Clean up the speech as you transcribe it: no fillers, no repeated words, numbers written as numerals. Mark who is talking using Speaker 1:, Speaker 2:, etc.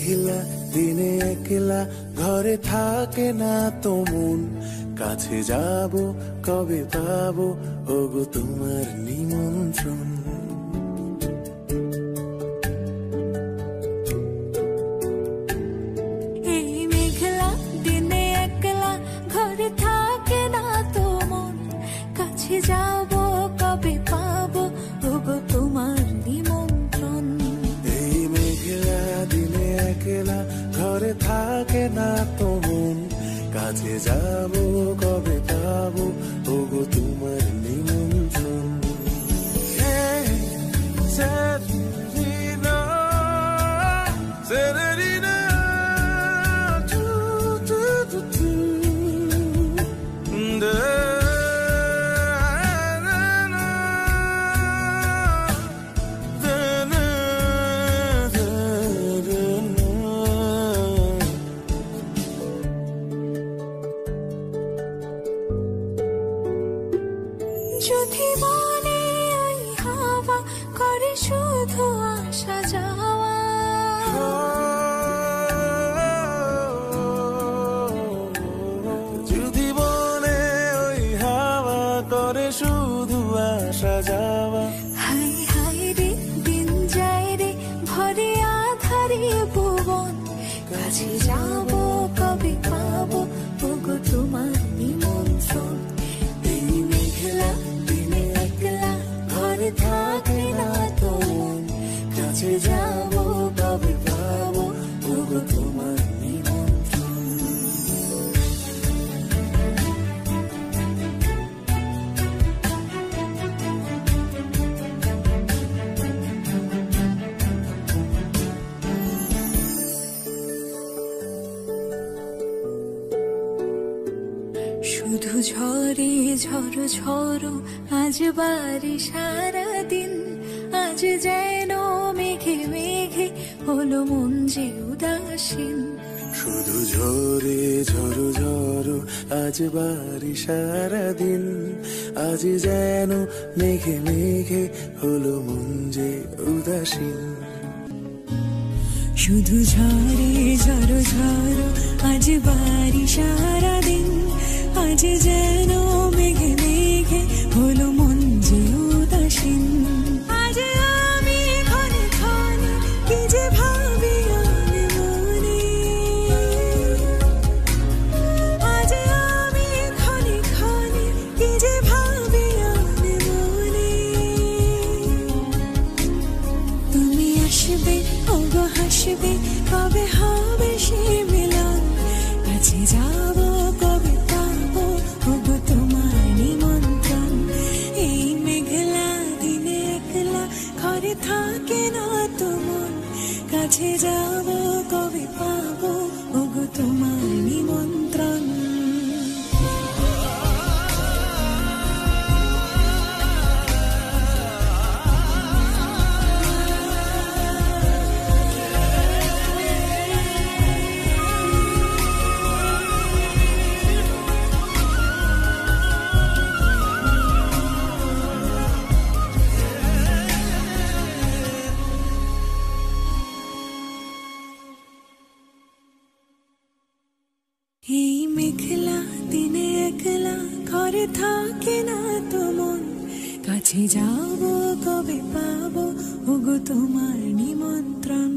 Speaker 1: মেঘলা দিনে একলা ঘরে থাকে না তো মন, কাছে যাব কবে পাবো ওগো তোমার নিমন্ত্রণ।
Speaker 2: এই মেঘলা দিনে একলা ঘরে থাকে না তো মন, কাছে যাব কবে পাবো ওগো তোমার নিমন্ত্রণ।
Speaker 1: এই মেঘলা দিনে একলা ঘরে থাকে না তো মন, কাছে যাব কবে পাবো ওগো তোমার নিমন্ত্রণ।
Speaker 2: যদি মনে ওই হাওয়া করে শুধু আসা যাওয়া,
Speaker 1: যদি মনে ওই হাওয়া করে শুধু আসা যাওয়া,
Speaker 2: হাই হাই রে দিন যায় রে ভরে আধারে ভুবন, কাছে যাব কবে পাবো ওগো তোমার নিমন্ত্রণ। এই মেঘলা দিনে একলা ঘরে থাকে না তো মন, কাছে যাব কবে পাবো ওগো তোমার নিমন্ত্রণ। শুধু ঝরে ঝড়ো ঝড়ো আজ বাড়ি সারাদিন, আজ যেন মেঘে মেঘে হলো মন যে উদাসীন।
Speaker 1: শুধু ঝরে ঝড়ো ঝড়ো আজ বাড়ি সারাদিন, আজ যেন মেঘে মেঘে হলো মন যে উদাসীন।
Speaker 2: শুধু ঝরে ঝড়ো ঝড়ো আজ বাড়ি সারাদিন, আজ যেন মেঘে মেঘে হলো মন যে উদাসীন। আজ আমি ক্ষণে ক্ষণে কি যে ভাবি আমি মনে, আজ আমি ক্ষণে ক্ষণে কি যে ভাবি আমি মনে। তুমি আসবে ওগো হাসবে কবে হবে সে মিলন, কাছে যাব কবে পাবো ওগো তোমার নিমন্ত্রণ। এই মেঘলা দিনে একলা ঘরে থাকে না তো মন, কাছে যাব কবে পাবো ওগো তোমার নিমন্ত্রণ। এই মেঘলা দিনে একলা ঘরে থাকে না তো মন, কাছে যাব কবে পাবো ওগো তোমার নিমন্ত্রণ।